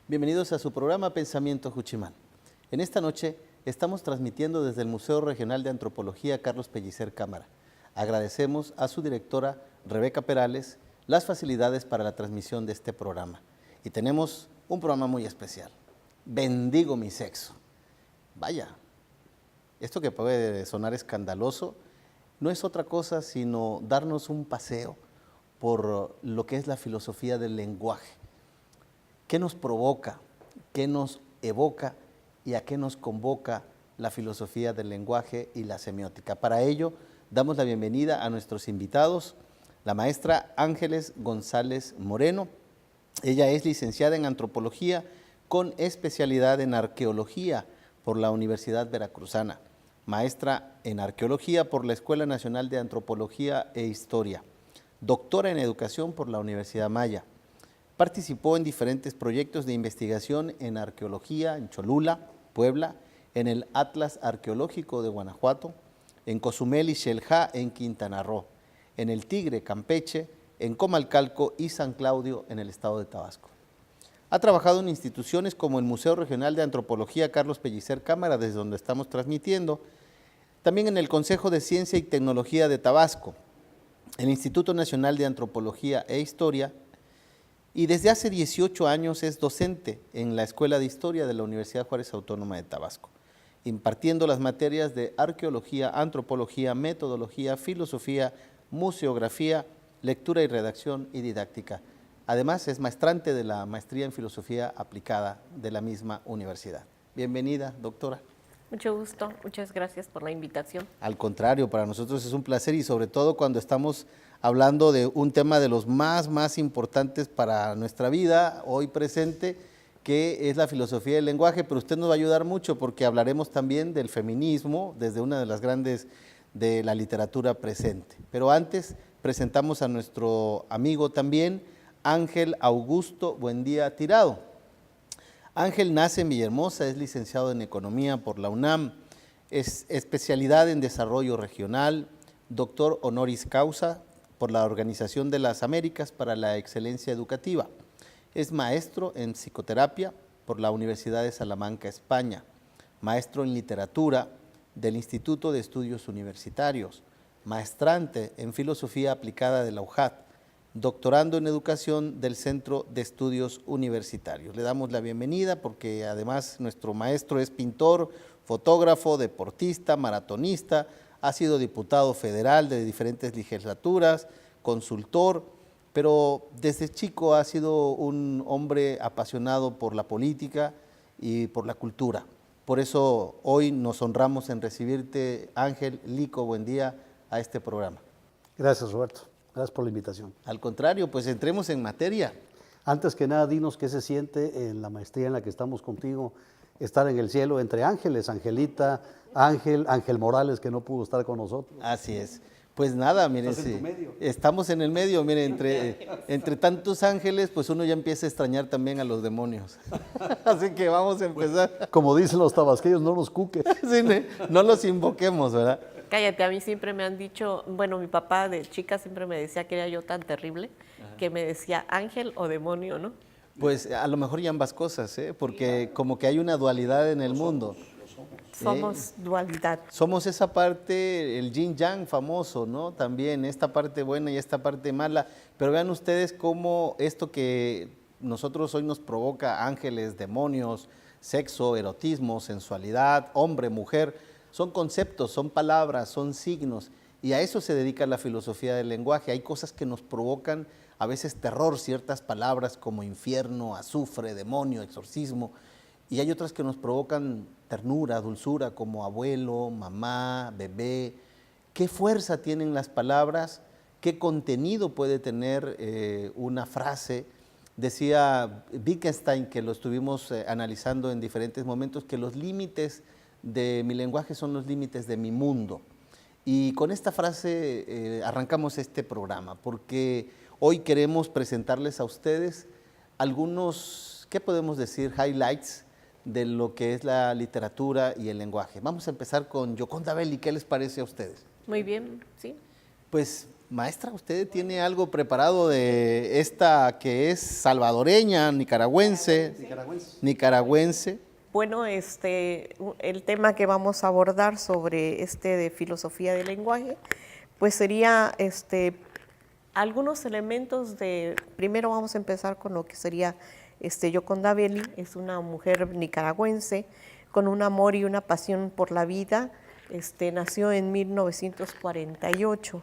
Bienvenidos a su programa Pensamiento Juchimán. En esta noche estamos transmitiendo desde el Museo Regional de Antropología Carlos Pellicer Cámara. Agradecemos a su directora Rebeca Perales las facilidades para la transmisión de este programa. Y tenemos un programa muy especial. Bendigo mi sexo. Vaya, esto que puede sonar escandaloso no es otra cosa sino darnos un paseo por lo que es la filosofía del lenguaje. ¿Qué nos provoca? ¿Qué nos evoca? ¿Y a qué nos convoca la filosofía del lenguaje y la semiótica? Para ello, damos la bienvenida a nuestros invitados, la maestra Ángeles González Moreno. Ella es licenciada en Antropología con especialidad en Arqueología por la Universidad Veracruzana, maestra en Arqueología por la Escuela Nacional de Antropología e Historia, doctora en Educación por la Universidad Maya. Participó en diferentes proyectos de investigación en arqueología en Cholula, Puebla, en el Atlas Arqueológico de Guanajuato, en Cozumel y Xel-Há en Quintana Roo, en el Tigre, Campeche, en Comalcalco y San Claudio en el estado de Tabasco. Ha trabajado en instituciones como el Museo Regional de Antropología Carlos Pellicer Cámara, desde donde estamos transmitiendo, también en el Consejo de Ciencia y Tecnología de Tabasco, el Instituto Nacional de Antropología e Historia, y desde hace 18 años es docente en la Escuela de Historia de la Universidad Juárez Autónoma de Tabasco, impartiendo las materias de arqueología, antropología, metodología, filosofía, museografía, lectura y redacción y didáctica. Además, es maestrante de la maestría en filosofía aplicada de la misma universidad. Bienvenida, doctora. Mucho gusto, muchas gracias por la invitación. Al contrario, para nosotros es un placer y sobre todo cuando estamos hablando de un tema de los más importantes para nuestra vida, hoy presente, que es la filosofía del lenguaje, pero usted nos va a ayudar mucho porque hablaremos también del feminismo desde una de las grandes de la literatura presente. Pero antes presentamos a nuestro amigo también, Ángel Augusto Buendía Tirado. Ángel nace en Villahermosa, es licenciado en Economía por la UNAM, es especialidad en Desarrollo Regional, doctor honoris causa por la Organización de las Américas para la Excelencia Educativa. Es maestro en Psicoterapia por la Universidad de Salamanca, España, maestro en Literatura del Instituto de Estudios Universitarios, maestrante en Filosofía Aplicada de la UJAT, doctorando en Educación del Centro de Estudios Universitarios. Le damos la bienvenida porque además nuestro maestro es pintor, fotógrafo, deportista, maratonista, ha sido diputado federal de diferentes legislaturas, consultor, pero desde chico ha sido un hombre apasionado por la política y por la cultura. Por eso hoy nos honramos en recibirte, Ángel Lico, buen día a este programa. Gracias, Roberto. Gracias por la invitación. Al contrario, pues entremos en materia. Antes que nada, dinos qué se siente en la maestría en la que estamos contigo, estar en el cielo entre ángeles, Angelita, Ángel Morales, que no pudo estar con nosotros. Así es. Pues nada, miren, estamos en el medio, miren, entre tantos ángeles, pues uno ya empieza a extrañar también a los demonios. Así que vamos a empezar. Como dicen los tabasqueños, no los cuques. Sí, no los invoquemos, ¿verdad? Cállate, a mí siempre me han dicho, bueno, mi papá de chica siempre me decía que era yo tan terrible, que me decía ángel o demonio, ¿no? Pues a lo mejor ya ambas cosas, porque como que hay una dualidad en el mundo. Somos dualidad. Somos esa parte, el yin yang famoso, ¿no? También esta parte buena y esta parte mala. Pero vean ustedes cómo esto que nosotros hoy nos provoca ángeles, demonios, sexo, erotismo, sensualidad, hombre, mujer, son conceptos, son palabras, son signos. Y a eso se dedica la filosofía del lenguaje. Hay cosas que nos provocan a veces terror, ciertas palabras como infierno, azufre, demonio, exorcismo. Y hay otras que nos provocan ternura, dulzura, como abuelo, mamá, bebé. ¿Qué fuerza tienen las palabras? ¿Qué contenido puede tener una frase? Decía Wittgenstein, que lo estuvimos analizando en diferentes momentos, que los límites de mi lenguaje son los límites de mi mundo. Y con esta frase arrancamos este programa, porque hoy queremos presentarles a ustedes algunos, ¿qué podemos decir? Highlights de lo que es la literatura y el lenguaje. Vamos a empezar con Gioconda Belli. ¿Qué les parece a ustedes? Muy bien, sí. Pues Maestra, ¿usted tiene algo preparado de esta que es salvadoreña, nicaragüense? Nicaragüense. Bueno, el tema que vamos a abordar sobre de filosofía del lenguaje, pues sería algunos elementos de, primero vamos a empezar con lo que sería Yoconda Belli, es una mujer nicaragüense con un amor y una pasión por la vida, nació en 1948,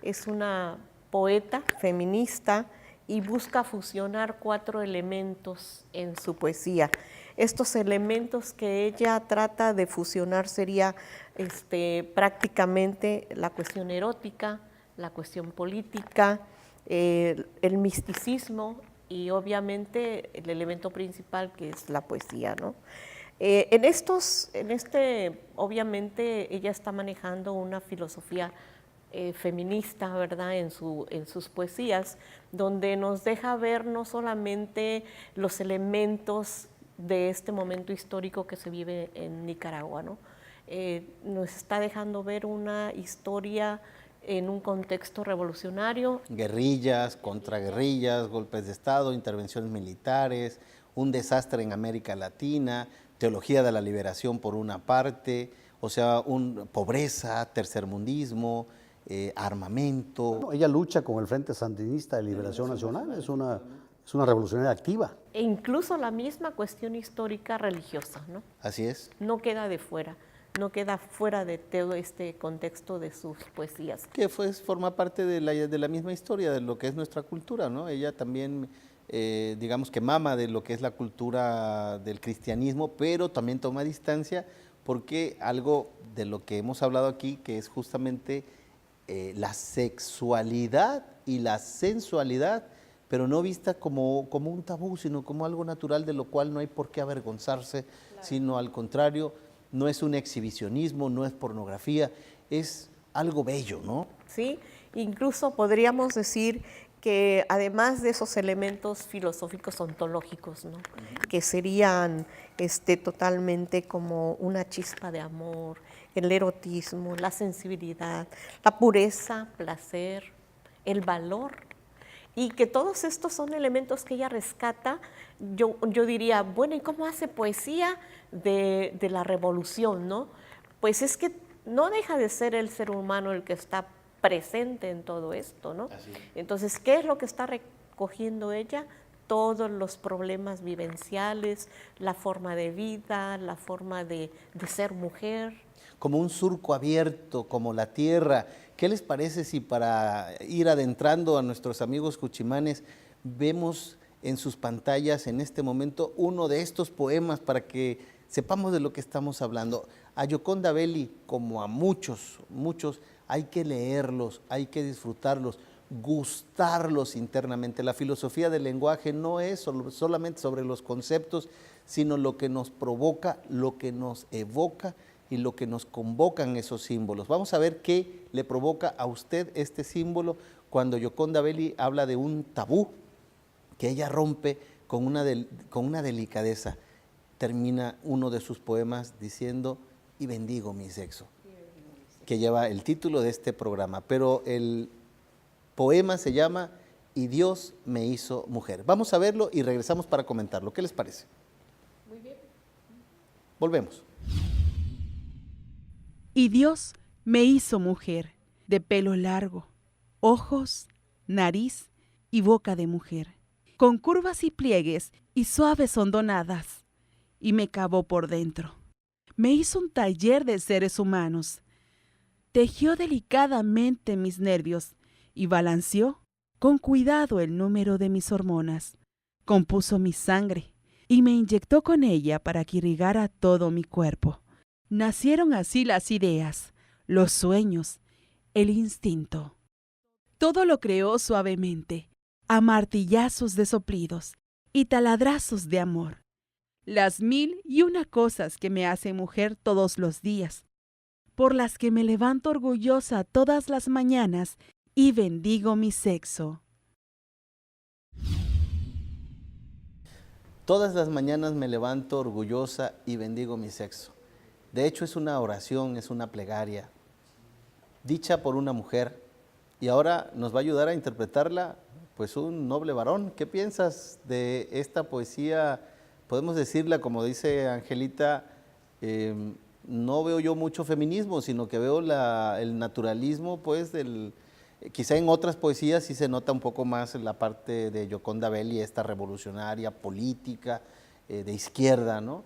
es una poeta feminista y busca fusionar 4 elementos en su poesía. Estos elementos que ella trata de fusionar sería prácticamente la cuestión erótica, la cuestión política, el misticismo y obviamente el elemento principal que es la poesía, ¿no? Obviamente ella está manejando una filosofía feminista, ¿verdad?, en sus poesías, donde nos deja ver no solamente los elementos de este momento histórico que se vive en Nicaragua, ¿no? Nos está dejando ver una historia en un contexto revolucionario. Guerrillas, contraguerrillas, golpes de Estado, intervenciones militares, un desastre en América Latina, teología de la liberación por una parte, o sea, pobreza, tercermundismo, armamento. Bueno, ella lucha con el Frente Sandinista de Liberación Nacional, es una revolucionaria activa. E incluso la misma cuestión histórica religiosa, ¿no? Así es. No queda de fuera, no queda fuera de todo este contexto de sus poesías. Que forma parte de la misma historia, de lo que es nuestra cultura, ¿no? Ella también, digamos que mama de lo que es la cultura del cristianismo, pero también toma distancia porque algo de lo que hemos hablado aquí, que es justamente la sexualidad y la sensualidad, pero no vista como un tabú, sino como algo natural de lo cual no hay por qué avergonzarse, claro, sino al contrario, no es un exhibicionismo, no es pornografía, es algo bello, ¿no? Sí, incluso podríamos decir que además de esos elementos filosóficos ontológicos, ¿no? Que serían totalmente como una chispa de amor, el erotismo, la sensibilidad, la pureza, placer, el valor, y que todos estos son elementos que ella rescata. Yo diría, bueno, ¿y cómo hace poesía de la revolución, no? Pues es que no deja de ser el ser humano el que está presente en todo esto, ¿no? Entonces, ¿qué es lo que está recogiendo ella? Todos los problemas vivenciales, la forma de vida, la forma de ser mujer. Como un surco abierto, como la tierra. ¿Qué les parece si para ir adentrando a nuestros amigos cuchimanes vemos en sus pantallas en este momento uno de estos poemas para que sepamos de lo que estamos hablando? A Yoconda Belli, como a muchos, hay que leerlos, hay que disfrutarlos, gustarlos internamente. La filosofía del lenguaje no es solamente sobre los conceptos, sino lo que nos provoca, lo que nos evoca y lo que nos convocan esos símbolos. Vamos a ver qué le provoca a usted este símbolo cuando Yoconda Belli habla de un tabú que ella rompe con una delicadeza. Termina uno de sus poemas diciendo, y bendigo mi sexo, que lleva el título de este programa, pero el poema se llama Y Dios me hizo mujer. Vamos a verlo y regresamos para comentarlo. ¿Qué les parece? Muy bien. Volvemos. Y Dios me hizo mujer, de pelo largo, ojos, nariz y boca de mujer, con curvas y pliegues y suaves hondonadas, y me cavó por dentro. Me hizo un taller de seres humanos, tejió delicadamente mis nervios y balanceó con cuidado el número de mis hormonas, compuso mi sangre y me inyectó con ella para que irrigara todo mi cuerpo. Nacieron así las ideas, los sueños, el instinto. Todo lo creó suavemente, a martillazos de soplidos y taladrazos de amor. Las 1001 cosas que me hacen mujer todos los días, por las que me levanto orgullosa todas las mañanas y bendigo mi sexo. Todas las mañanas me levanto orgullosa y bendigo mi sexo. De hecho, es una oración, es una plegaria, dicha por una mujer Y ahora nos va a ayudar a interpretarla pues un noble varón. ¿Qué piensas de esta poesía? Podemos decirla, como dice Angelita, no veo yo mucho feminismo, sino que veo el naturalismo, pues, quizá en otras poesías sí se nota un poco más la parte de Gioconda Belli, esta revolucionaria, política, de izquierda, ¿no?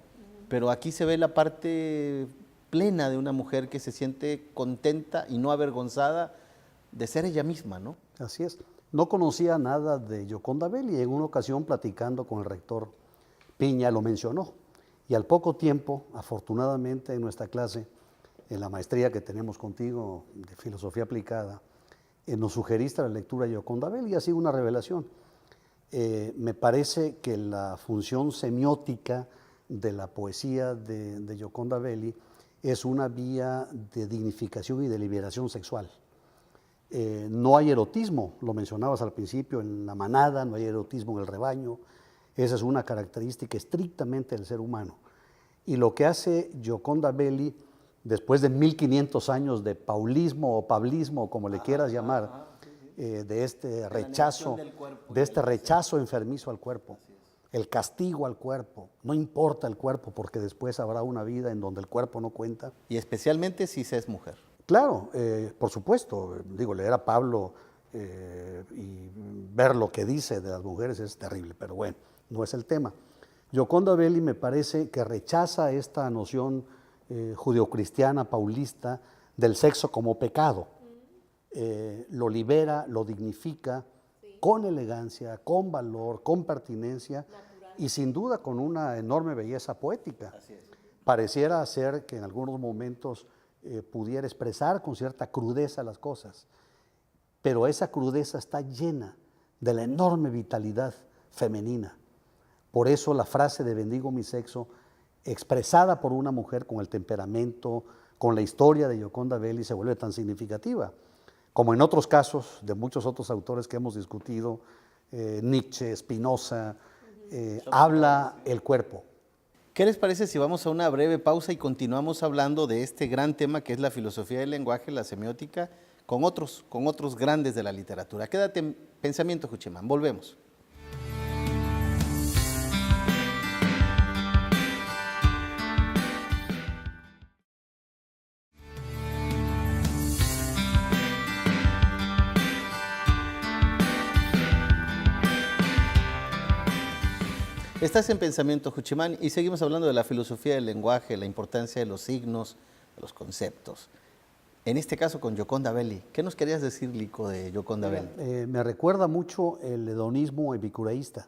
Pero aquí se ve la parte plena de una mujer que se siente contenta y no avergonzada de ser ella misma, ¿no? Así es. No conocía nada de Gioconda Belli y en una ocasión platicando con el rector Piña lo mencionó. Y al poco tiempo, afortunadamente en nuestra clase, en la maestría que tenemos contigo de filosofía aplicada, nos sugeriste la lectura de Gioconda Belli y ha sido una revelación. Me parece que la función semiótica de la poesía de Gioconda Belli es una vía de dignificación y de liberación sexual. No hay erotismo, lo mencionabas al principio, en la manada, no hay erotismo en el rebaño. Esa es una característica estrictamente del ser humano. Y lo que hace Gioconda Belli, después de 1500 años de paulismo o pablismo, como le quieras llamar, de este rechazo, enfermizo al cuerpo, el castigo al cuerpo, no importa el cuerpo porque después habrá una vida en donde el cuerpo no cuenta. Y especialmente si se es mujer. Claro, por supuesto, digo, leer a Pablo y ver lo que dice de las mujeres es terrible, pero bueno, no es el tema. Gioconda Belli me parece que rechaza esta noción judeocristiana, paulista, del sexo como pecado. Lo libera, lo dignifica, con elegancia, con valor, con pertinencia y sin duda con una enorme belleza poética. Pareciera ser que en algunos momentos pudiera expresar con cierta crudeza las cosas, pero esa crudeza está llena de la enorme vitalidad femenina. Por eso la frase de bendigo mi sexo, expresada por una mujer con el temperamento, con la historia de Gioconda Belli, se vuelve tan significativa. Como en otros casos de muchos otros autores que hemos discutido, Nietzsche, Spinoza, habla el cuerpo. ¿Qué les parece si vamos a una breve pausa y continuamos hablando de este gran tema que es la filosofía del lenguaje, la semiótica, con otros grandes de la literatura? Quédate en Pensamiento Juchimán, volvemos. Estás en Pensamiento Juchimán y seguimos hablando de la filosofía del lenguaje, la importancia de los signos, de los conceptos. En este caso con Gioconda Belli. ¿Qué nos querías decir, Lico, de Gioconda Belli? Me recuerda mucho el hedonismo epicureísta,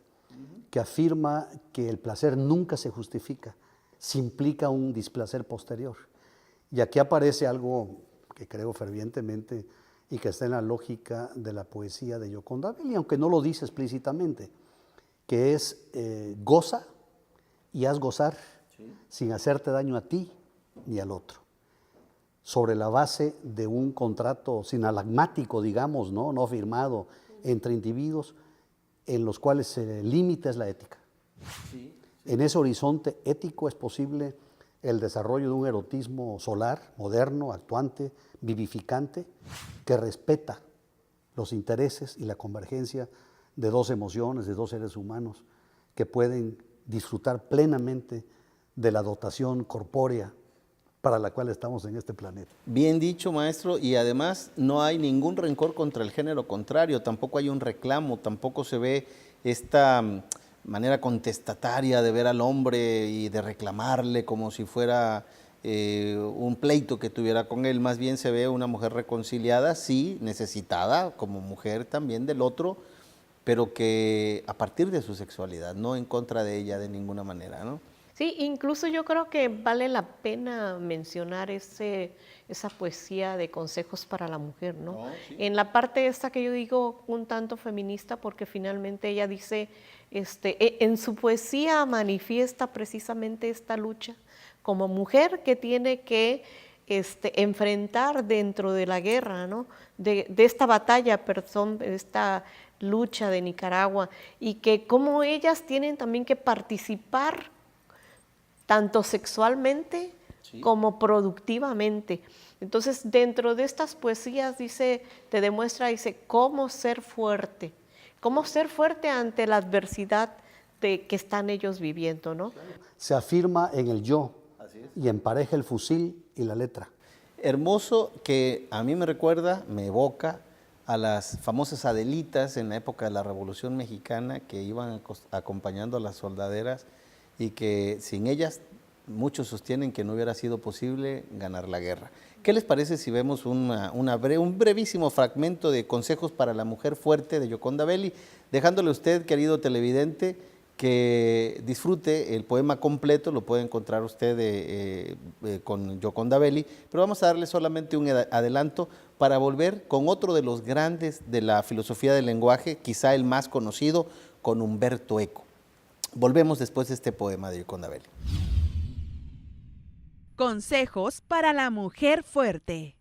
que afirma que el placer nunca se justifica, si implica un displacer posterior. Y aquí aparece algo que creo fervientemente y que está en la lógica de la poesía de Gioconda Belli, aunque no lo dice explícitamente, que es goza y haz gozar sin hacerte daño a ti ni al otro, sobre la base de un contrato sinalagmático, digamos, no firmado entre individuos en los cuales el límite es la ética. En ese horizonte ético es posible el desarrollo de un erotismo solar, moderno, actuante, vivificante, que respeta los intereses y la convergencia de dos emociones, de dos seres humanos que pueden disfrutar plenamente de la dotación corpórea para la cual estamos en este planeta. Bien dicho, maestro, y además no hay ningún rencor contra el género contrario, tampoco hay un reclamo, tampoco se ve esta manera contestataria de ver al hombre y de reclamarle como si fuera un pleito que tuviera con él. Más bien se ve una mujer reconciliada, sí, necesitada como mujer también del otro, pero que a partir de su sexualidad, no en contra de ella de ninguna manera, ¿no? Sí, incluso yo creo que vale la pena mencionar esa poesía de consejos para la mujer, ¿no? Oh, sí. En la parte esta que yo digo un tanto feminista, porque finalmente ella dice, en su poesía manifiesta precisamente esta lucha como mujer que tiene que enfrentar dentro de la guerra, ¿no? De esta batalla, perdón, de esta lucha de Nicaragua, y que como ellas tienen también que participar tanto sexualmente como productivamente. Entonces, dentro de estas poesías te demuestra, cómo ser fuerte ante la adversidad que están ellos viviendo, ¿no? Se afirma en el yo y empareja el fusil y la letra. Hermoso, que a mí me recuerda, me evoca a las famosas Adelitas en la época de la Revolución Mexicana, que iban acompañando a las soldaderas y que sin ellas muchos sostienen que no hubiera sido posible ganar la guerra. ¿Qué les parece si vemos un brevísimo fragmento de Consejos para la Mujer Fuerte de Gioconda Belli, dejándole a usted, querido televidente, que disfrute el poema completo? Lo puede encontrar usted con Gioconda Belli, pero vamos a darle solamente un adelanto para volver con otro de los grandes de la filosofía del lenguaje, quizá el más conocido, con Umberto Eco. Volvemos después de este poema de Gioconda Belli. Consejos para la mujer fuerte.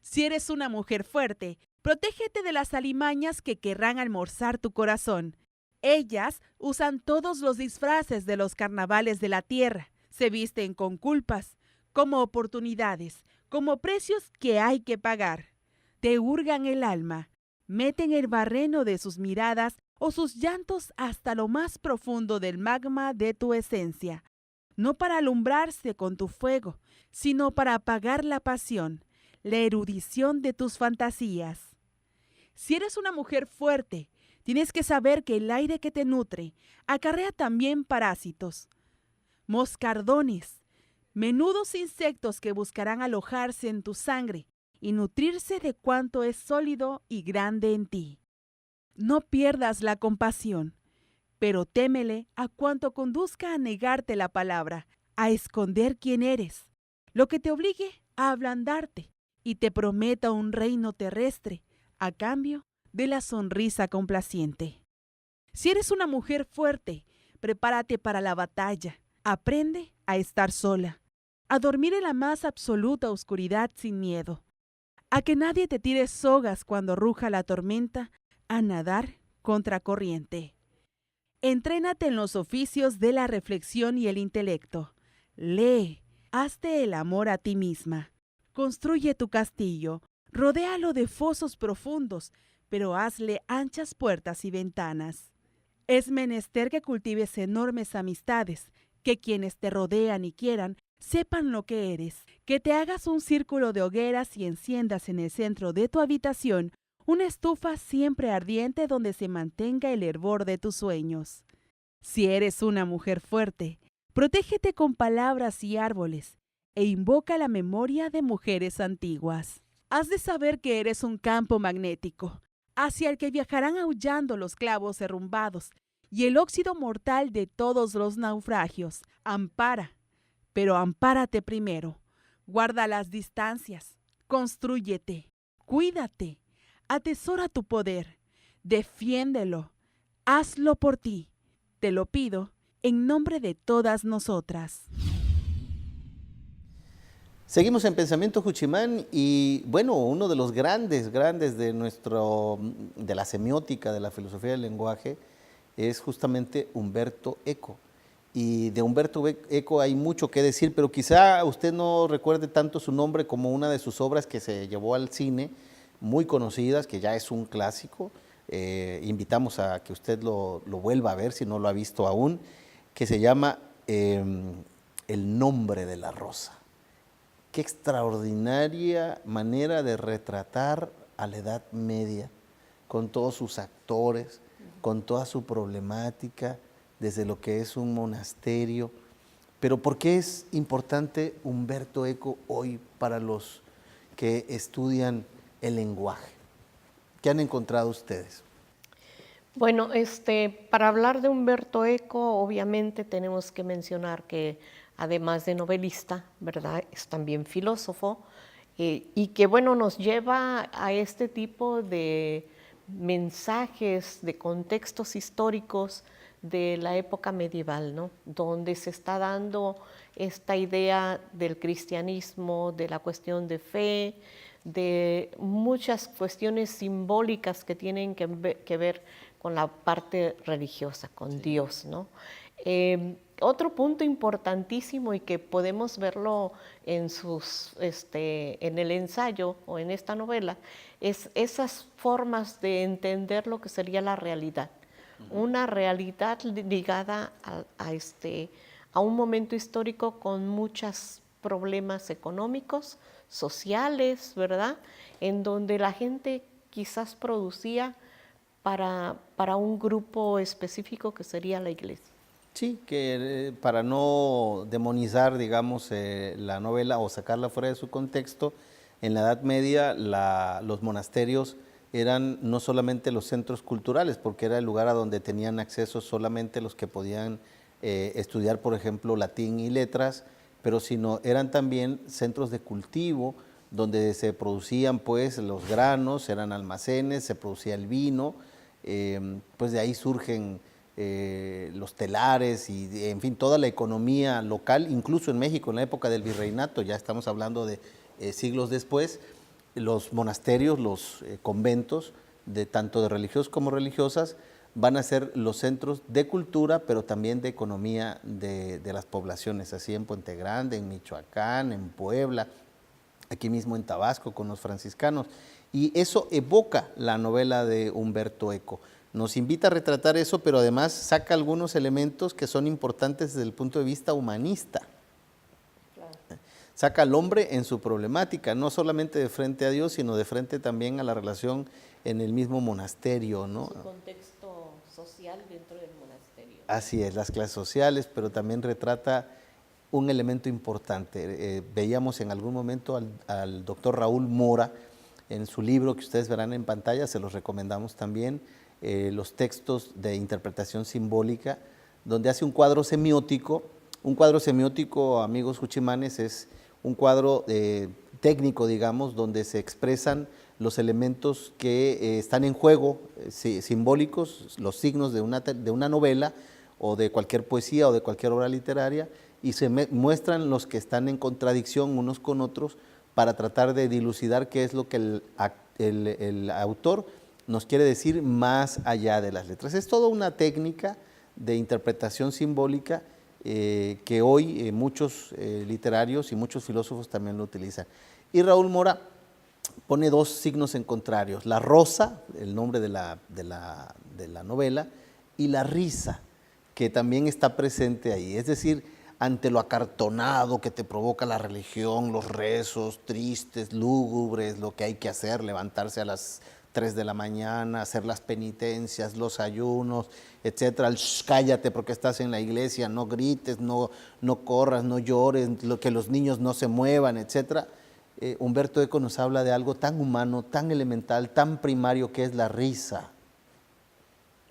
Si eres una mujer fuerte, protégete de las alimañas que querrán almorzar tu corazón. Ellas usan todos los disfraces de los carnavales de la tierra, se visten con culpas, como oportunidades, como precios que hay que pagar. Te hurgan el alma, meten el barreno de sus miradas o sus llantos hasta lo más profundo del magma de tu esencia. No para alumbrarse con tu fuego, sino para apagar la pasión, la erudición de tus fantasías. Si eres una mujer fuerte, tienes que saber que el aire que te nutre acarrea también parásitos, moscardones, menudos insectos que buscarán alojarse en tu sangre y nutrirse de cuanto es sólido y grande en ti. No pierdas la compasión, pero témele a cuanto conduzca a negarte la palabra, a esconder quién eres, lo que te obligue a ablandarte y te prometa un reino terrestre a cambio de la sonrisa complaciente. Si eres una mujer fuerte, prepárate para la batalla, aprende a estar sola, a dormir en la más absoluta oscuridad sin miedo, a que nadie te tire sogas cuando ruja la tormenta, a nadar contracorriente. Entrénate en los oficios de la reflexión y el intelecto. Lee, hazte el amor a ti misma. Construye tu castillo, rodéalo de fosos profundos, pero hazle anchas puertas y ventanas. Es menester que cultives enormes amistades, que quienes te rodean y quieran sepan lo que eres, que te hagas un círculo de hogueras y enciendas en el centro de tu habitación una estufa siempre ardiente donde se mantenga el hervor de tus sueños. Si eres una mujer fuerte, protégete con palabras y árboles e invoca la memoria de mujeres antiguas. Has de saber que eres un campo magnético, hacia el que viajarán aullando los clavos derrumbados y el óxido mortal de todos los naufragios. Ampara, pero ampárate primero. Guarda las distancias, constrúyete, cuídate. Atesora tu poder, defiéndelo, hazlo por ti. Te lo pido en nombre de todas nosotras. Seguimos en Pensamiento Juchimán y bueno, uno de los grandes de la semiótica, de la filosofía del lenguaje, es justamente Umberto Eco. Y de Umberto Eco hay mucho que decir, pero quizá usted no recuerde tanto su nombre como una de sus obras que se llevó al cine, muy conocidas, que ya es un clásico. Invitamos a que usted lo vuelva a ver si no lo ha visto aún, que se llama El nombre de la rosa. Qué extraordinaria manera de retratar a la Edad Media, con todos sus actores, con toda su problemática, desde lo que es un monasterio. Pero ¿por qué es importante Umberto Eco hoy para los que estudian el lenguaje? ¿Qué han encontrado ustedes? Bueno, para hablar de Umberto Eco, obviamente tenemos que mencionar que además de novelista, ¿verdad?, es también filósofo y que, bueno, nos lleva a este tipo de mensajes, de contextos históricos de la época medieval, ¿no?, donde se está dando esta idea del cristianismo, de la cuestión de fe, de muchas cuestiones simbólicas que tienen que ver con la parte religiosa, con Dios, ¿no? Otro punto importantísimo y que podemos verlo en en el ensayo o en esta novela es esas formas de entender lo que sería la realidad. Una realidad ligada a un momento histórico con muchos problemas económicos, sociales, ¿verdad? En donde la gente quizás producía para un grupo específico que sería la iglesia. Sí, que para no demonizar, digamos, la novela o sacarla fuera de su contexto, en la Edad Media los monasterios eran no solamente los centros culturales, porque era el lugar a donde tenían acceso solamente los que podían estudiar, por ejemplo, latín y letras, pero sino eran también centros de cultivo donde se producían pues los granos, eran almacenes, se producía el vino, pues de ahí surgen los telares y en fin toda la economía local, incluso en México en la época del virreinato, ya estamos hablando de siglos después, los monasterios, los conventos, tanto de religiosos como religiosas, van a ser los centros de cultura, pero también de economía de las poblaciones, así en Puente Grande, en Michoacán, en Puebla, aquí mismo en Tabasco con los franciscanos. Y eso evoca la novela de Humberto Eco. Nos invita a retratar eso, pero además saca algunos elementos que son importantes desde el punto de vista humanista. Claro. Saca al hombre en su problemática, no solamente de frente a Dios, sino de frente también a la relación en el mismo monasterio, ¿no? Su contexto social dentro del monasterio. Así es, las clases sociales, pero también retrata un elemento importante. Veíamos en algún momento al doctor Raúl Mora en su libro que ustedes verán en pantalla, se los recomendamos también, los textos de interpretación simbólica, donde hace un cuadro semiótico. Un cuadro semiótico, amigos juchimanes, es un cuadro técnico, digamos, donde se expresan los elementos que están en juego, simbólicos, los signos de una novela o de cualquier poesía o de cualquier obra literaria, y se muestran los que están en contradicción unos con otros para tratar de dilucidar qué es lo que el autor nos quiere decir más allá de las letras. Es toda una técnica de interpretación simbólica que hoy muchos literarios y muchos filósofos también lo utilizan. Y Raúl Mora pone dos signos en contrarios, la rosa, el nombre de la novela, y la risa, que también está presente ahí. Es decir, ante lo acartonado que te provoca la religión, los rezos tristes, lúgubres, lo que hay que hacer, levantarse a las 3 de la mañana, hacer las penitencias, los ayunos, etcétera. Cállate porque estás en la iglesia, no grites, no corras, no llores, que los niños no se muevan, etcétera. Humberto Eco nos habla de algo tan humano, tan elemental, tan primario, que es la risa,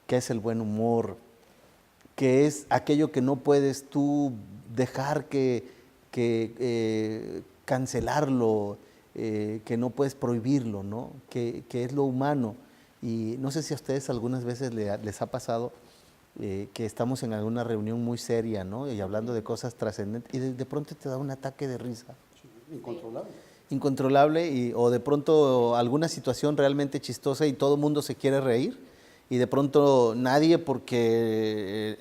que es el buen humor, que es aquello que no puedes tú dejar que cancelarlo, que no puedes prohibirlo, ¿no? Que es lo humano. Y no sé si a ustedes algunas veces les ha pasado que estamos en alguna reunión muy seria, ¿no? Y hablando de cosas trascendentes, y de pronto te da un ataque de risa. Sí, incontrolable. Incontrolable, o de pronto alguna situación realmente chistosa y todo el mundo se quiere reír, y de pronto nadie, porque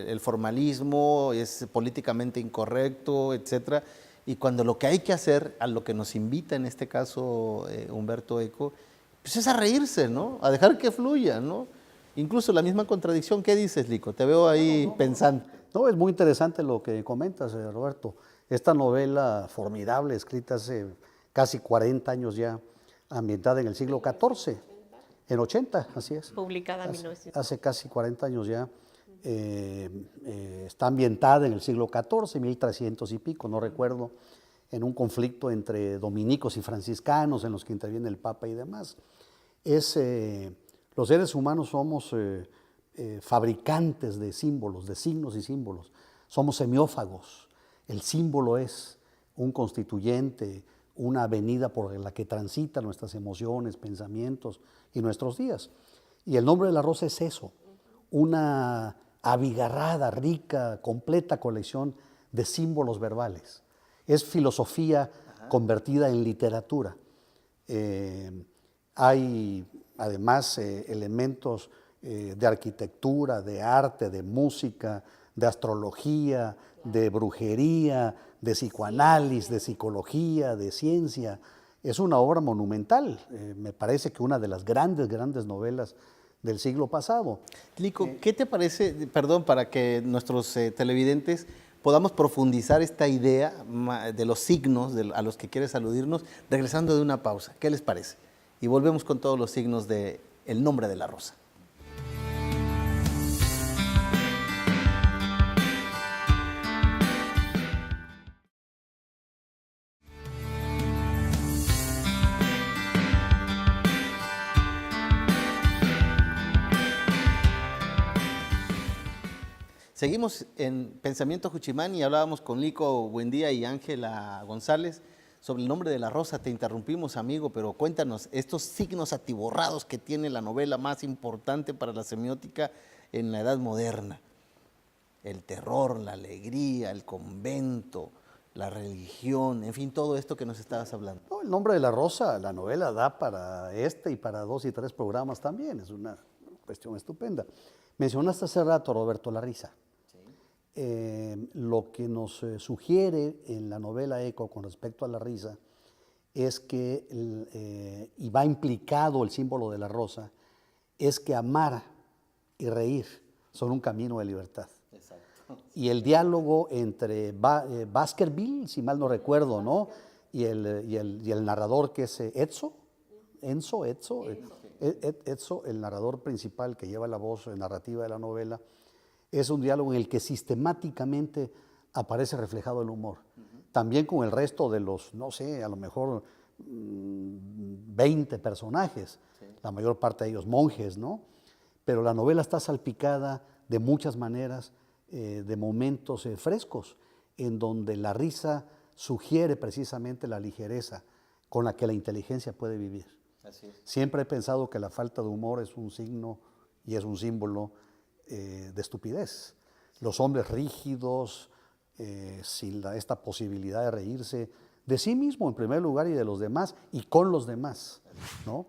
el formalismo es políticamente incorrecto, etcétera. Y cuando lo que hay que hacer, a lo que nos invita en este caso Humberto Eco, pues es a reírse, ¿no? A dejar que fluya, ¿no? Incluso la misma contradicción. ¿Qué dices, Lico? Te veo ahí pensando. No, es muy interesante lo que comentas, Roberto. Esta novela formidable, escrita hace casi 40 años ya, ambientada en el siglo XIV, en 80, así es. Publicada en 1900. Hace casi 40 años ya. Está ambientada en el siglo XIV, 1300 y pico, no recuerdo, en un conflicto entre dominicos y franciscanos en los que interviene el Papa y demás. Los seres humanos somos fabricantes de símbolos, de signos y símbolos. Somos semiófagos. El símbolo es un constituyente, una avenida por la que transitan nuestras emociones, pensamientos y nuestros días. Y el nombre de la rosa es eso, una abigarrada, rica, completa colección de símbolos verbales. Es filosofía convertida en literatura. Hay además elementos de arquitectura, de arte, de música, de astrología, de brujería, de psicoanálisis, de psicología, de ciencia. Es una obra monumental, me parece que una de las grandes novelas del siglo pasado. Lico, ¿qué te parece, perdón, para que nuestros televidentes podamos profundizar esta idea de los signos a los que quieres aludirnos, regresando de una pausa? ¿Qué les parece? Y volvemos con todos los signos de El nombre de la rosa. Seguimos en Pensamiento Juchimán y hablábamos con Lico Buendía y Ángela González sobre El nombre de la rosa. Te interrumpimos, amigo, pero cuéntanos, estos signos atiborrados que tiene la novela más importante para la semiótica en la Edad Moderna. El terror, la alegría, el convento, la religión, en fin, todo esto que nos estabas hablando. No, El nombre de la rosa, la novela da para y para 2 y 3 programas también, es una cuestión estupenda. Mencionaste hace rato a Roberto Larriza. Lo que nos sugiere en la novela Eco con respecto a la risa es que, y va implicado el símbolo de la rosa, es que amar y reír son un camino de libertad. Exacto. Y el diálogo entre Baskerville, si mal no recuerdo, ¿no? y el narrador que es Edso, el narrador principal que lleva la voz narrativa de la novela, es un diálogo en el que sistemáticamente aparece reflejado el humor. También con el resto de los, no sé, a lo mejor 20 personajes, la mayor parte de ellos monjes, ¿no? Pero la novela está salpicada de muchas maneras, de momentos frescos, en donde la risa sugiere precisamente la ligereza con la que la inteligencia puede vivir. Así es. Siempre he pensado que la falta de humor es un signo y es un símbolo de estupidez. Los hombres rígidos, sin esta posibilidad de reírse de sí mismo en primer lugar y de los demás y con los demás, ¿no?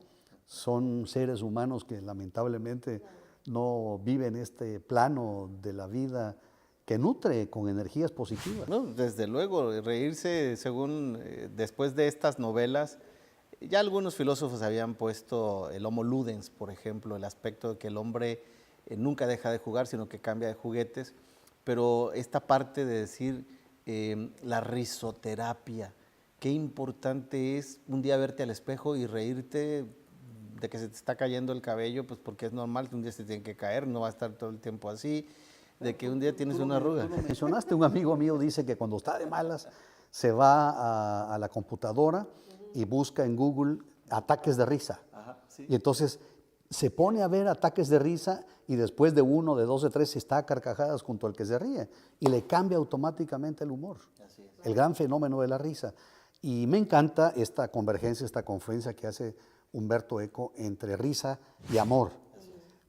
Son seres humanos que lamentablemente no viven este plano de la vida que nutre con energías positivas. No, desde luego, reírse, según después de estas novelas, ya algunos filósofos habían puesto el homo ludens, por ejemplo, el aspecto de que el hombre nunca deja de jugar, sino que cambia de juguetes, pero esta parte de decir la risoterapia, qué importante es un día verte al espejo y reírte de que se te está cayendo el cabello, pues porque es normal que un día se tiene que caer, no va a estar todo el tiempo así, de que un día tienes una arruga. Tú lo mencionaste, un amigo mío dice que cuando está de malas se va a la computadora y busca en Google ataques de risa. Ajá, sí. Y entonces se pone a ver ataques de risa y después de 1, de 2, de 3 está a carcajadas junto al que se ríe y le cambia automáticamente el humor. Así es. El gran fenómeno de la risa. Y me encanta esta convergencia, esta confluencia que hace Humberto Eco entre risa y amor,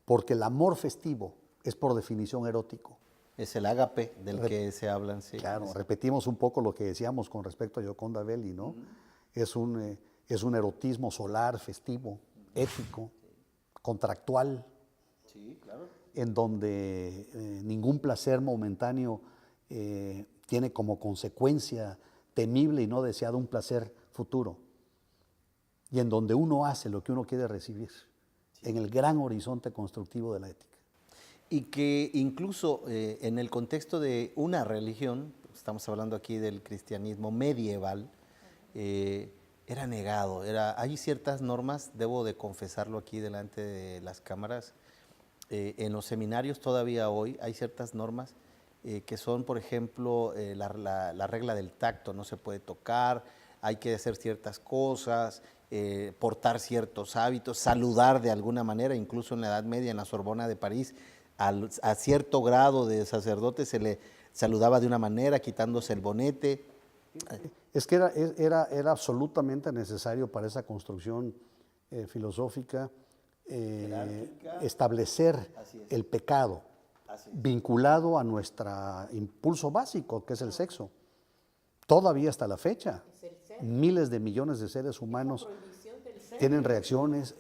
porque el amor festivo es por definición erótico. Es el ágape del que se hablan, sí. Claro, repetimos un poco lo que decíamos con respecto a Gioconda Belli, ¿no? Es un erotismo solar, festivo, ético, contractual, Sí, claro. en donde ningún placer momentáneo tiene como consecuencia temible y no deseado un placer futuro, y en donde uno hace lo que uno quiere recibir, en el gran horizonte constructivo de la ética. Y que incluso en el contexto de una religión, estamos hablando aquí del cristianismo medieval, era negado. Hay ciertas normas, debo de confesarlo aquí delante de las cámaras, en los seminarios todavía hoy hay ciertas normas que son, por ejemplo, la regla del tacto, no se puede tocar, hay que hacer ciertas cosas, portar ciertos hábitos, saludar de alguna manera, incluso en la Edad Media, en la Sorbona de París, a cierto grado de sacerdote se le saludaba de una manera, quitándose el bonete. Es que era absolutamente necesario para esa construcción filosófica establecer el pecado vinculado a nuestro impulso básico, que es el sexo. Todavía hasta la fecha, miles de millones de seres humanos tienen reacciones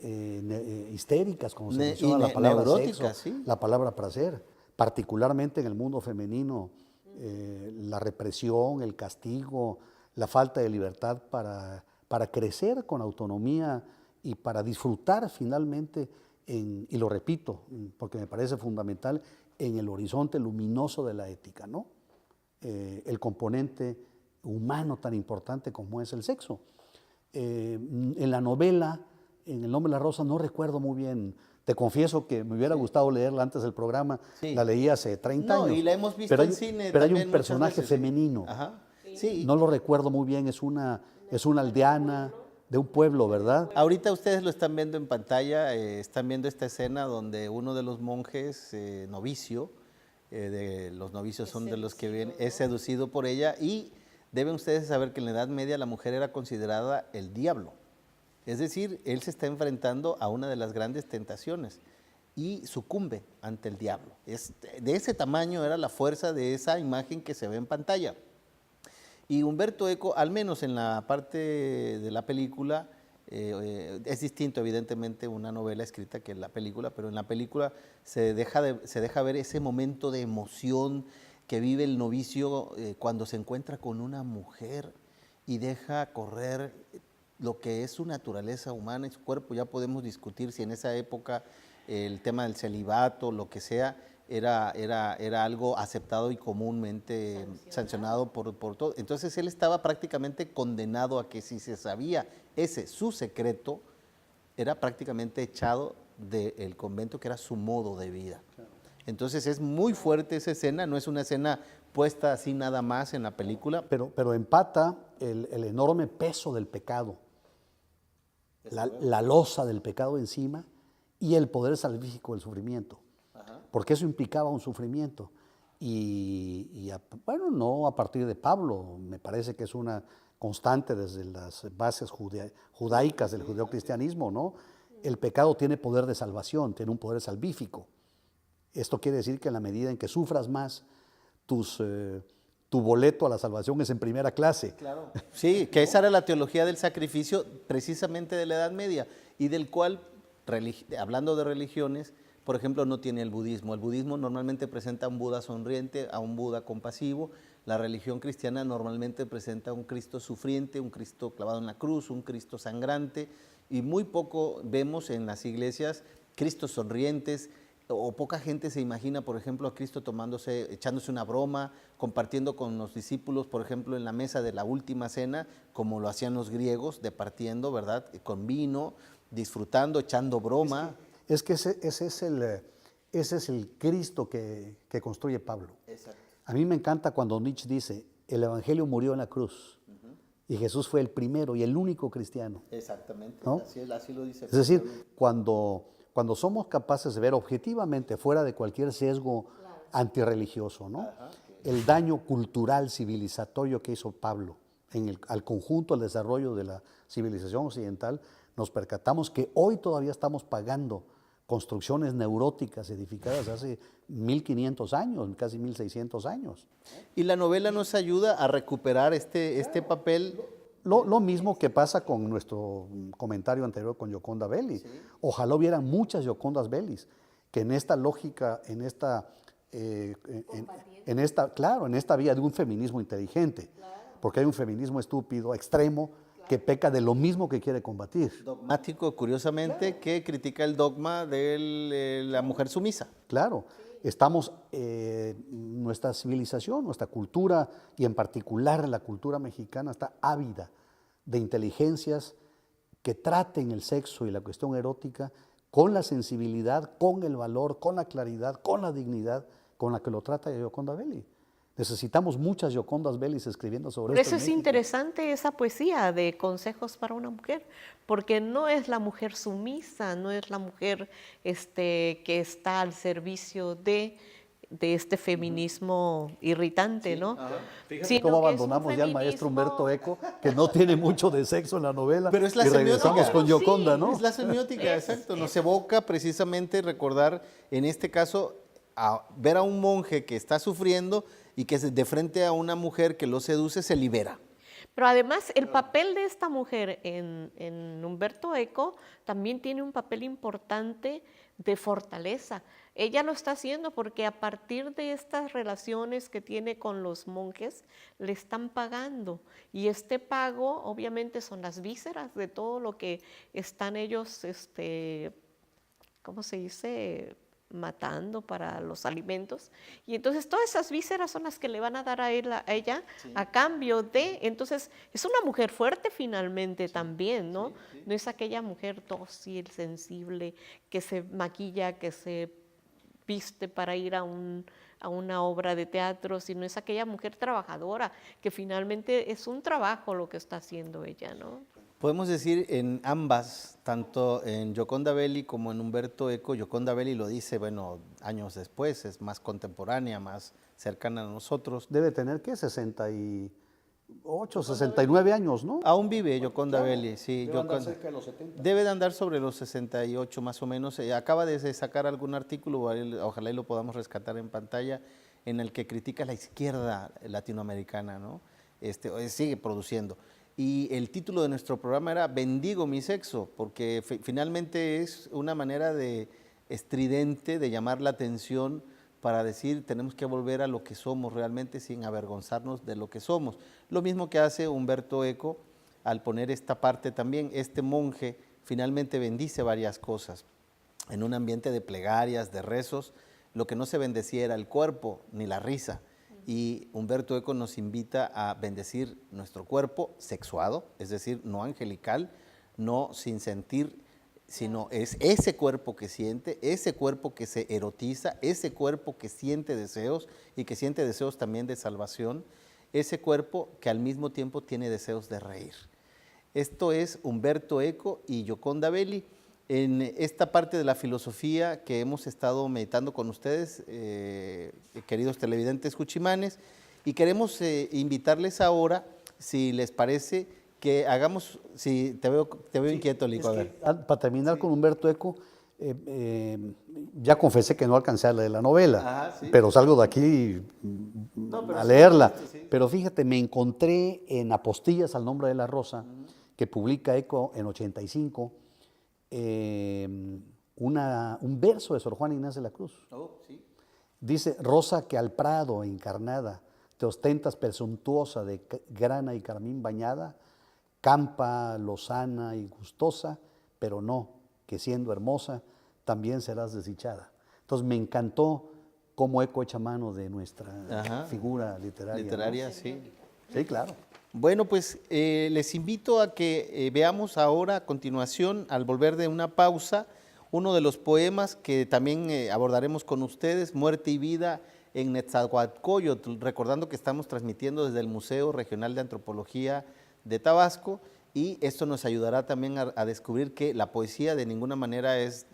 histéricas, como se Ne- menciona y la ne- palabra neuróticas, sexo, sí. la palabra placer, particularmente en el mundo femenino, la represión, el castigo, la falta de libertad para crecer con autonomía y para disfrutar finalmente, y lo repito, porque me parece fundamental, en el horizonte luminoso de la ética, ¿no? El componente humano tan importante como es el sexo. En la novela, en El nombre de la rosa, no recuerdo muy bien. Te confieso que me hubiera gustado leerla antes del programa. Sí. La leí hace 30 No, años. y la hemos visto pero en hay, cine Pero hay también un muchas personaje veces, sí. femenino. Ajá. Sí. No lo recuerdo muy bien. Es una aldeana de un pueblo, ¿verdad? Ahorita ustedes lo están viendo en pantalla, están viendo esta escena donde uno de los monjes, novicio, de los novicios son de los que vienen, es seducido por ella, y deben ustedes saber que en la Edad Media la mujer era considerada el diablo. Es decir, él se está enfrentando a una de las grandes tentaciones y sucumbe ante el diablo. De ese tamaño era la fuerza de esa imagen que se ve en pantalla. Y Humberto Eco, al menos en la parte de la película, es distinto evidentemente una novela escrita que la película, pero en la película se deja ver ese momento de emoción que vive el novicio cuando se encuentra con una mujer y deja correr lo que es su naturaleza humana y su cuerpo. Ya podemos discutir si en esa época el tema del celibato, lo que sea, era algo aceptado y comúnmente sancionado por todo. Entonces él estaba prácticamente condenado a que si se sabía su secreto, era prácticamente echado del convento, que era su modo de vida. Entonces es muy fuerte esa escena, no es una escena puesta así nada más en la película. Pero empata el enorme peso del pecado, la losa del pecado encima y el poder salvífico del sufrimiento. Porque eso implicaba un sufrimiento. Bueno, no a partir de Pablo, me parece que es una constante desde las bases judaicas del judeocristianismo, ¿no? El pecado tiene poder de salvación, tiene un poder salvífico. Esto quiere decir que en la medida en que sufras más, tu boleto a la salvación es en primera clase. Claro. Sí, que esa era la teología del sacrificio precisamente de la Edad Media y del cual, hablando de religiones, por ejemplo, no tiene el budismo. El budismo normalmente presenta a un Buda sonriente, a un Buda compasivo. La religión cristiana normalmente presenta a un Cristo sufriente, un Cristo clavado en la cruz, un Cristo sangrante, y muy poco vemos en las iglesias Cristos sonrientes, o poca gente se imagina, por ejemplo, a Cristo echándose una broma, compartiendo con los discípulos, por ejemplo, en la mesa de la última cena, como lo hacían los griegos, departiendo, ¿verdad?, con vino, disfrutando, echando broma. Es que ese es el Cristo que construye Pablo. Exacto. A mí me encanta cuando Nietzsche dice, el Evangelio murió en la cruz y Jesús fue el primero y el único cristiano. Exactamente, ¿no? así lo dice. Es decir, cuando somos capaces de ver objetivamente, fuera de cualquier sesgo antirreligioso, ¿no? El daño cultural, civilizatorio que hizo Pablo al conjunto, al desarrollo de la civilización occidental, nos percatamos que hoy todavía estamos pagando construcciones neuróticas edificadas hace 1500 años, casi 1600 años. Y la novela nos ayuda a recuperar este papel. Lo mismo que pasa con nuestro comentario anterior con Gioconda Belli. Sí. Ojalá hubieran muchas Giocondas Bellis que en esta lógica, en esta vía de un feminismo inteligente, porque hay un feminismo estúpido, extremo, que peca de lo mismo que quiere combatir. Dogmático, curiosamente, que critica el dogma de la mujer sumisa. Claro, nuestra civilización, nuestra cultura, y en particular la cultura mexicana, está ávida de inteligencias que traten el sexo y la cuestión erótica con la sensibilidad, con el valor, con la claridad, con la dignidad con la que lo trata Gioconda Belli. Necesitamos muchas Giocondas Bellis escribiendo sobre esto. Por eso es interesante esa poesía de consejos para una mujer, porque no es la mujer sumisa, no es la mujer que está al servicio de este feminismo irritante, ¿no? Fíjate cómo abandonamos ya al maestro Humberto Eco, que no tiene mucho de sexo en la novela, pero es la y regresamos con Gioconda, ¿no? Es la semiótica, exacto. Nos evoca precisamente recordar, en este caso, a ver a un monje que está sufriendo y que de frente a una mujer que lo seduce se libera. Pero además el papel de esta mujer en Umberto Eco también tiene un papel importante de fortaleza. Ella lo está haciendo porque a partir de estas relaciones que tiene con los monjes, le están pagando. Y este pago obviamente son las vísceras de todo lo que están ellos, ¿cómo se dice?, matando para los alimentos. Y entonces todas esas vísceras son las que le van a dar a ella sí, a cambio de, entonces es una mujer fuerte finalmente sí, también, ¿no? Sí, sí. No es aquella mujer dócil, sensible, que se maquilla, que se viste para ir a una obra de teatro, sino es aquella mujer trabajadora, que finalmente es un trabajo lo que está haciendo ella, ¿no? Podemos decir en ambas, tanto en Gioconda Belli como en Umberto Eco. Gioconda Belli lo dice, bueno, años después, es más contemporánea, más cercana a nosotros. Debe tener, ¿qué? 68, 69 años, ¿no? Aún vive Gioconda Belli, sí. Debe andar cerca de los 70. Debe de andar sobre los 68 más o menos. Acaba de sacar algún artículo, ojalá y lo podamos rescatar en pantalla, en el que critica la izquierda latinoamericana, ¿no? Sigue produciendo. Y el título de nuestro programa era Bendigo mi sexo, porque finalmente es una manera estridente de llamar la atención para decir tenemos que volver a lo que somos realmente sin avergonzarnos de lo que somos. Lo mismo que hace Umberto Eco al poner esta parte también. Este monje finalmente bendice varias cosas. En un ambiente de plegarias, de rezos, lo que no se bendecía era el cuerpo ni la risa. Y Umberto Eco nos invita a bendecir nuestro cuerpo sexuado, es decir, no angelical, no sin sentir, sino es ese cuerpo que siente, ese cuerpo que se erotiza, ese cuerpo que siente deseos y que siente deseos también de salvación, ese cuerpo que al mismo tiempo tiene deseos de reír. Esto es Umberto Eco y Gioconda Belli. En esta parte de la filosofía que hemos estado meditando con ustedes, queridos televidentes juchimanes, y queremos invitarles ahora, si les parece, que hagamos, si te veo sí, inquieto, Lico, a ver. Para terminar sí, con Umberto Eco, ya confesé que no alcancé a leer la novela, ajá, sí, pero salgo de aquí a leerla. Sí. Pero fíjate, me encontré en Apostillas al nombre de la rosa, que publica Eco en 85, un verso de Sor Juana Inés de la Cruz. Oh, sí. Dice, rosa que al prado encarnada te ostentas presuntuosa de grana y carmín bañada, campa, lozana y gustosa, pero no, que siendo hermosa también serás desdichada. Entonces me encantó cómo Eco echa mano de nuestra figura literaria. Literaria, ¿no? Sí. Sí, claro. Bueno, pues les invito a que veamos ahora a continuación, al volver de una pausa, uno de los poemas que también abordaremos con ustedes, Muerte y Vida en Netzahualcóyotl, recordando que estamos transmitiendo desde el Museo Regional de Antropología de Tabasco, y esto nos ayudará también a descubrir que la poesía de ninguna manera es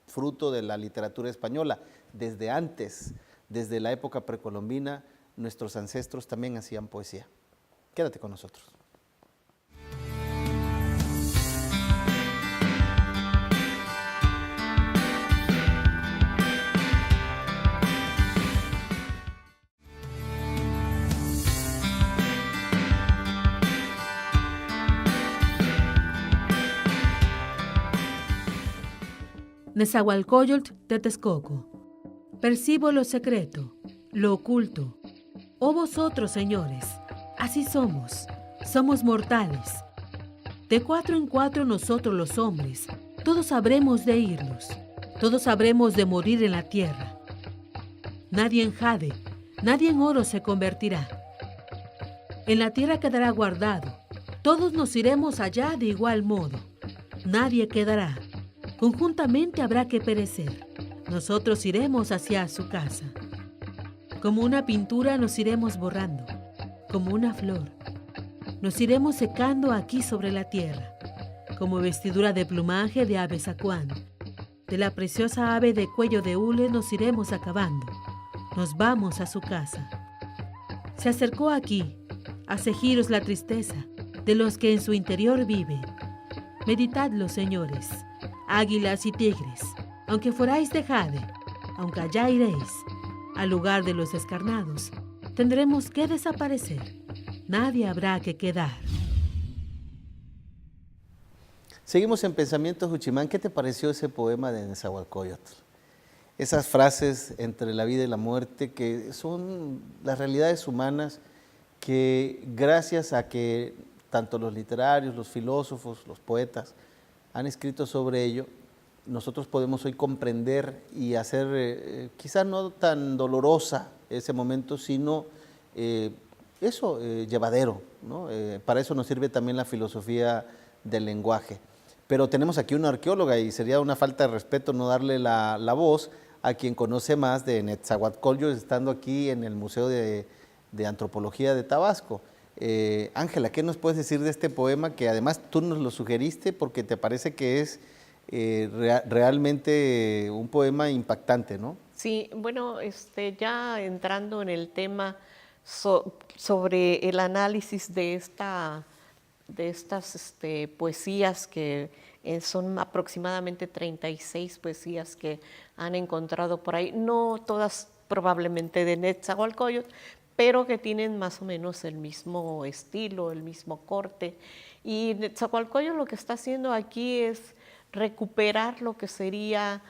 fruto de la literatura española. Desde antes, desde la época precolombina, nuestros ancestros también hacían poesía. Quédate con nosotros. Nezahualcóyotl de Texcoco. Percibo lo secreto, lo oculto. Oh vosotros, señores, así somos mortales. De 4 en 4 nosotros los hombres, todos habremos de irnos, todos habremos de morir en la tierra. Nadie en jade, nadie en oro se convertirá. En la tierra quedará guardado, todos nos iremos allá de igual modo. Nadie quedará, conjuntamente habrá que perecer. Nosotros iremos hacia su casa. Como una pintura nos iremos borrando, como una flor. Nos iremos secando aquí sobre la tierra, como vestidura de plumaje de ave zacuán. De la preciosa ave de cuello de hule nos iremos acabando. Nos vamos a su casa. Se acercó aquí, hace giros la tristeza de los que en su interior viven. Meditadlo, señores, águilas y tigres, aunque fuerais de jade, aunque allá iréis, al lugar de los descarnados, tendremos que desaparecer. nadie habrá que quedar. Seguimos en Pensamiento Juchimán. ¿Qué te pareció ese poema de Nezahualcóyotl? Esas frases entre la vida y la muerte que son las realidades humanas que gracias a que tanto los literarios, los filósofos, los poetas han escrito sobre ello, nosotros podemos hoy comprender y hacer quizá no tan dolorosa ese momento, sino llevadero, ¿no? Para eso nos sirve también la filosofía del lenguaje. Pero tenemos aquí una arqueóloga y sería una falta de respeto no darle la voz a quien conoce más de Netzahualcóyotl, estando aquí en el Museo de Antropología de Tabasco. Ángela, ¿qué nos puedes decir de este poema que además tú nos lo sugeriste porque te parece que es realmente un poema impactante, ¿no? Sí, bueno, ya entrando en el tema sobre el análisis de estas poesías que son aproximadamente 36 poesías que han encontrado por ahí, no todas probablemente de Netzahualcóyotl, pero que tienen más o menos el mismo estilo, el mismo corte. Y Netzahualcóyotl lo que está haciendo aquí es recuperar lo que sería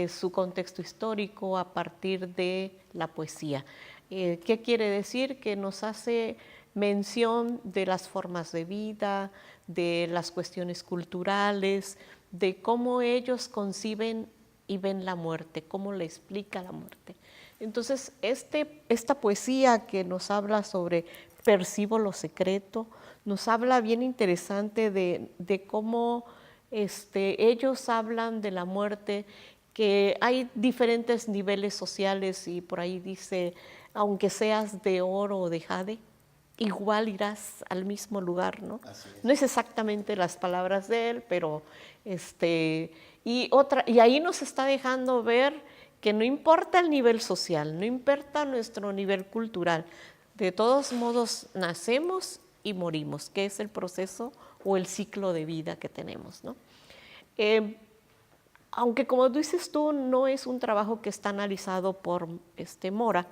su contexto histórico a partir de la poesía. ¿Qué quiere decir? Que nos hace mención de las formas de vida, de las cuestiones culturales, de cómo ellos conciben y ven la muerte, cómo le explica la muerte. Entonces, esta poesía que nos habla sobre percibo lo secreto, nos habla bien interesante de cómo ellos hablan de la muerte, que hay diferentes niveles sociales y por ahí dice, aunque seas de oro o de jade, igual irás al mismo lugar, ¿no? No es exactamente las palabras de él, pero y ahí nos está dejando ver que no importa el nivel social, no importa nuestro nivel cultural, de todos modos nacemos y morimos, que es el proceso o el ciclo de vida que tenemos, ¿no? Aunque como dices tú, no es un trabajo que está analizado por Mora,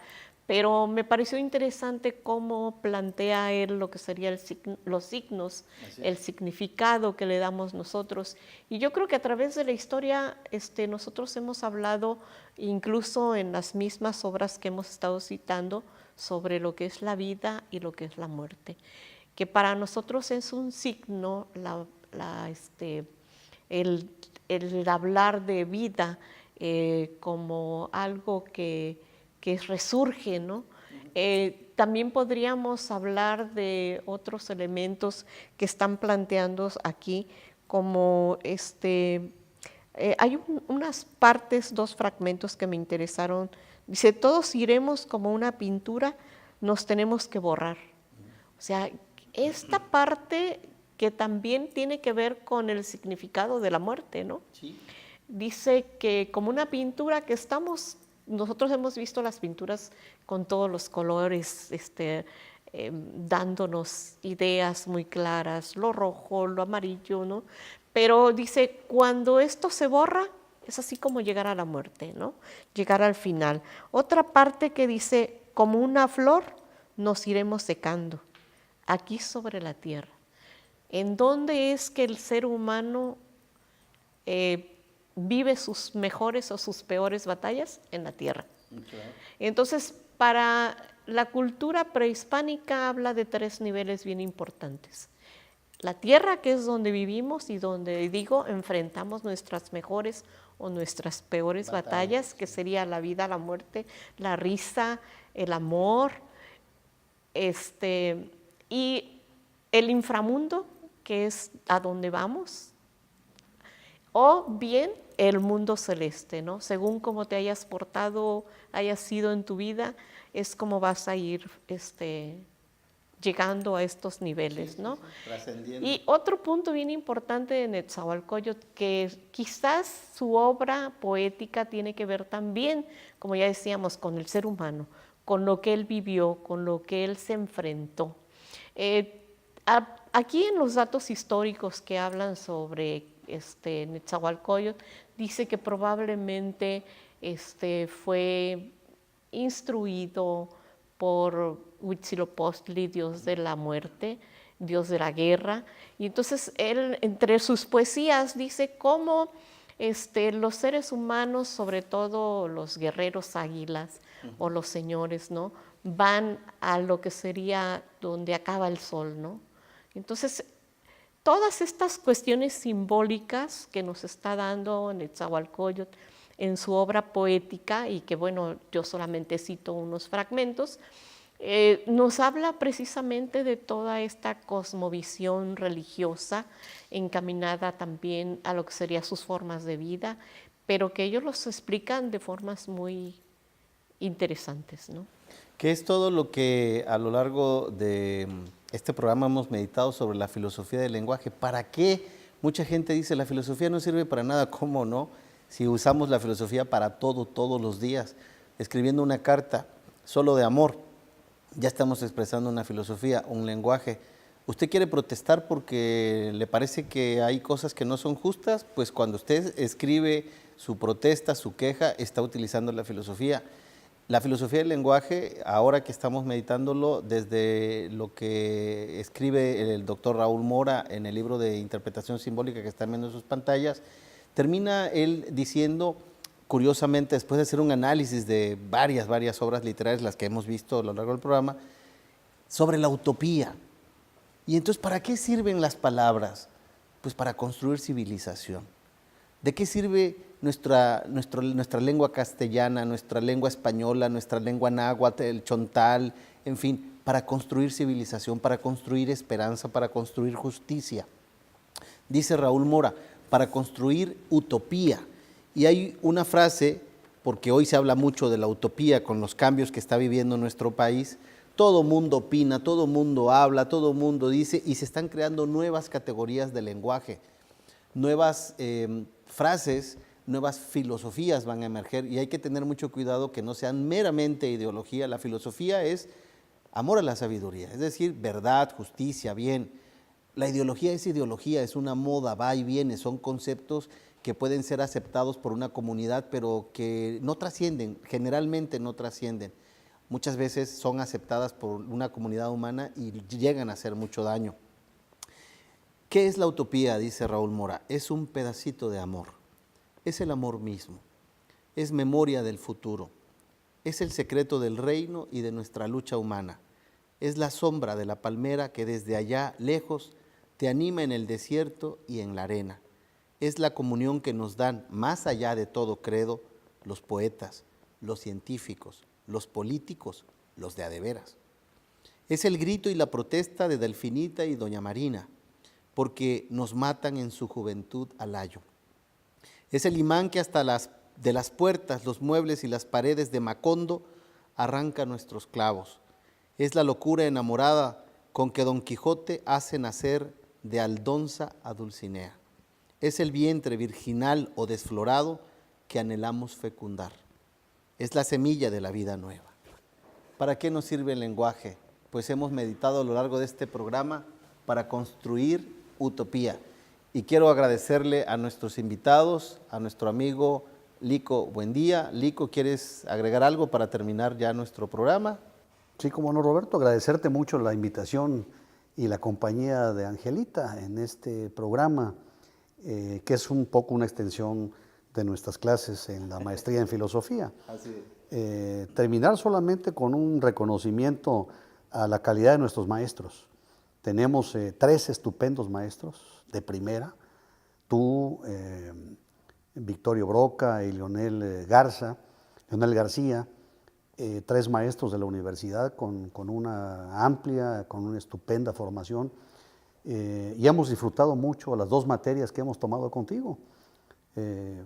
pero me pareció interesante cómo plantea él lo que serían los signos, el significado que le damos nosotros. Y yo creo que a través de la historia nosotros hemos hablado, incluso en las mismas obras que hemos estado citando, sobre lo que es la vida y lo que es la muerte. Que para nosotros es un signo el hablar de vida como algo que resurge, ¿no? También podríamos hablar de otros elementos que están planteando aquí, como hay unas partes, dos fragmentos que me interesaron. Dice, todos iremos como una pintura, nos tenemos que borrar. O sea, esta parte que también tiene que ver con el significado de la muerte, ¿no? Sí. Dice que como una pintura que nosotros hemos visto las pinturas con todos los colores, dándonos ideas muy claras, lo rojo, lo amarillo, ¿no? Pero dice, cuando esto se borra, es así como llegar a la muerte, ¿no? Llegar al final. Otra parte que dice, como una flor, nos iremos secando, aquí sobre la tierra. ¿En dónde es que el ser humano vive sus mejores o sus peores batallas? En la tierra. Okay. Entonces, para la cultura prehispánica habla de tres niveles bien importantes. La tierra, que es donde vivimos y donde, enfrentamos nuestras mejores o nuestras peores batallas, que sería la vida, la muerte, la risa, el amor, y el inframundo, que es a donde vamos, o bien el mundo celeste, ¿no? Según cómo te hayas portado, hayas sido en tu vida, es como vas a ir llegando a estos niveles, ¿no? Trascendiendo. Y otro punto bien importante de Netzahualcóyotl, que quizás su obra poética tiene que ver también, como ya decíamos, con el ser humano, con lo que él vivió, con lo que él se enfrentó. Aquí en los datos históricos que hablan sobre Netzahualcóyotl, dice que probablemente fue instruido por Huitzilopochtli, dios de la muerte, dios de la guerra. Y entonces él, entre sus poesías, dice cómo los seres humanos, sobre todo los guerreros águilas o los señores, ¿no?, van a lo que sería donde acaba el sol, ¿no? Entonces, todas estas cuestiones simbólicas que nos está dando Netzahualcóyotl en su obra poética, y que bueno, yo solamente cito unos fragmentos, nos habla precisamente de toda esta cosmovisión religiosa encaminada también a lo que serían sus formas de vida, pero que ellos los explican de formas muy interesantes, ¿no? ¿Qué es todo lo que a lo largo de este programa hemos meditado sobre la filosofía del lenguaje? ¿Para qué? Mucha gente dice, la filosofía no sirve para nada. ¿Cómo no? Si usamos la filosofía para todo, todos los días. Escribiendo una carta solo de amor, ya estamos expresando una filosofía, un lenguaje. ¿Usted quiere protestar porque le parece que hay cosas que no son justas? Pues cuando usted escribe su protesta, su queja, está utilizando la filosofía. La filosofía del lenguaje, ahora que estamos meditándolo, desde lo que escribe el doctor Raúl Mora en el libro de interpretación simbólica que están viendo en sus pantallas, termina él diciendo, curiosamente, después de hacer un análisis de varias obras literarias, las que hemos visto a lo largo del programa, sobre la utopía. Y entonces, ¿para qué sirven las palabras? Pues para construir civilización. ¿De qué sirve nuestra lengua castellana, nuestra lengua española, nuestra lengua náhuatl, el chontal, en fin, para construir civilización, para construir esperanza, para construir justicia? Dice Raúl Mora, para construir utopía. Y hay una frase, porque hoy se habla mucho de la utopía con los cambios que está viviendo nuestro país, todo mundo opina, todo mundo habla, todo mundo dice, y se están creando nuevas categorías de lenguaje, nuevas frases, nuevas filosofías van a emerger, y hay que tener mucho cuidado que no sean meramente ideología. La filosofía es amor a la sabiduría, es decir, verdad, justicia, bien. La ideología, es una moda, va y viene, son conceptos que pueden ser aceptados por una comunidad, pero que no trascienden, generalmente no trascienden. Muchas veces son aceptadas por una comunidad humana y llegan a hacer mucho daño. ¿Qué es la utopía?, dice Raúl Mora. Es un pedacito de amor, es el amor mismo, es memoria del futuro, es el secreto del reino y de nuestra lucha humana, es la sombra de la palmera que desde allá, lejos, te anima en el desierto y en la arena, es la comunión que nos dan, más allá de todo credo, los poetas, los científicos, los políticos, los de a de veras. Es el grito y la protesta de Delfinita y Doña Marina, porque nos matan en su juventud al ayo. Es el imán que hasta de las puertas, los muebles y las paredes de Macondo arranca nuestros clavos. Es la locura enamorada con que Don Quijote hace nacer de Aldonza a Dulcinea. Es el vientre virginal o desflorado que anhelamos fecundar. Es la semilla de la vida nueva. ¿Para qué nos sirve el lenguaje? Pues hemos meditado a lo largo de este programa para construir utopía. Y quiero agradecerle a nuestros invitados, a nuestro amigo Lico Buendía. Lico, ¿quieres agregar algo para terminar ya nuestro programa? Sí, como no, Roberto, agradecerte mucho la invitación y la compañía de Angelita en este programa, que es un poco una extensión de nuestras clases en la maestría en filosofía. Así es. Terminar solamente con un reconocimiento a la calidad de nuestros maestros. Tenemos 3 estupendos maestros de primera, tú, Victorio Broca y Leonel García, 3 maestros de la universidad con una amplia, con una estupenda formación, y hemos disfrutado mucho las 2 materias que hemos tomado contigo.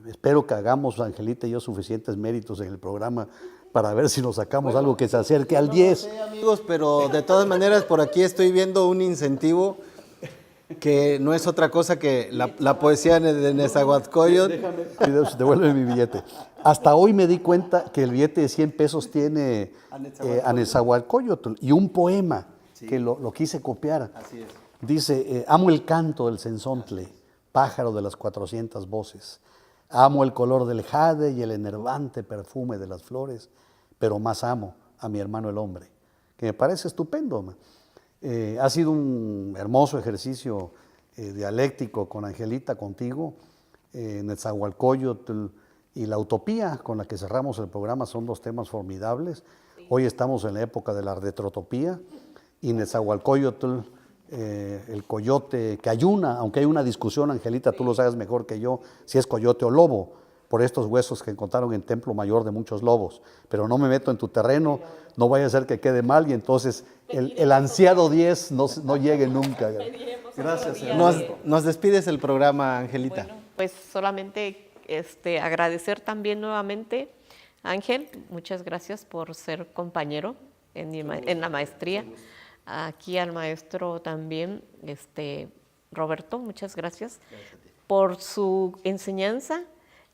Espero que hagamos, Angelita y yo, suficientes méritos en el programa para ver si nos sacamos algo que se acerque al 10. No sé, amigos, pero de todas maneras por aquí estoy viendo un incentivo que no es otra cosa que la poesía de Netzahualcóyotl. Devuelve mi billete. Hasta hoy me di cuenta que el billete de 100 pesos tiene a Netzahualcóyotl y un poema, sí, que lo quise copiar. Así es. Dice, amo el canto del cenzontle, pájaro de las 400 voces. Amo el color del jade y el enervante perfume de las flores, pero más amo a mi hermano el hombre, que me parece estupendo. Ha sido un hermoso ejercicio dialéctico con Angelita, contigo. Netzahualcóyotl y la utopía con la que cerramos el programa son dos temas formidables. Hoy estamos en la época de la retrotopía y Netzahualcóyotl, el coyote que ayuna, aunque hay una discusión, Angelita, tú lo sabes mejor que yo, si es coyote o lobo, por estos huesos que encontraron en Templo Mayor de muchos lobos, pero no me meto en tu terreno, no vaya a ser que quede mal y entonces el ansiado 10 no llegue nunca. Gracias. Nos despides el programa, Angelita. Bueno, pues solamente agradecer también nuevamente, Ángel, muchas gracias por ser compañero en la maestría. Aquí al maestro también, Roberto, muchas gracias por su enseñanza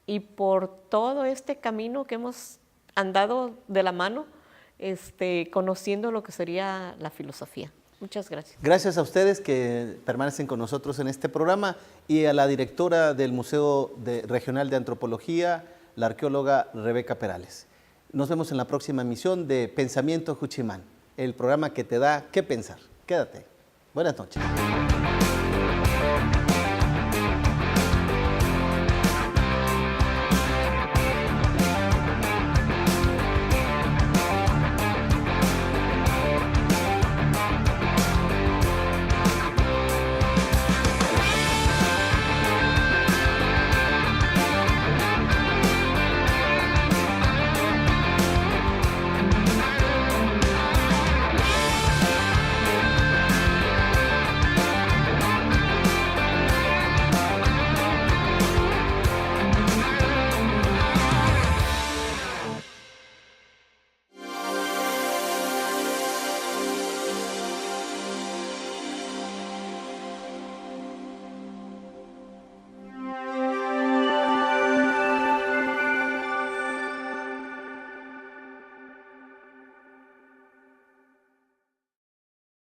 y por todo este camino que hemos andado de la mano, conociendo lo que sería la filosofía. Muchas gracias. Gracias a ustedes que permanecen con nosotros en este programa y a la directora del Museo Regional de Antropología, la arqueóloga Rebeca Perales. Nos vemos en la próxima emisión de Pensamiento Juchimán, el programa que te da qué pensar. Quédate. Buenas noches.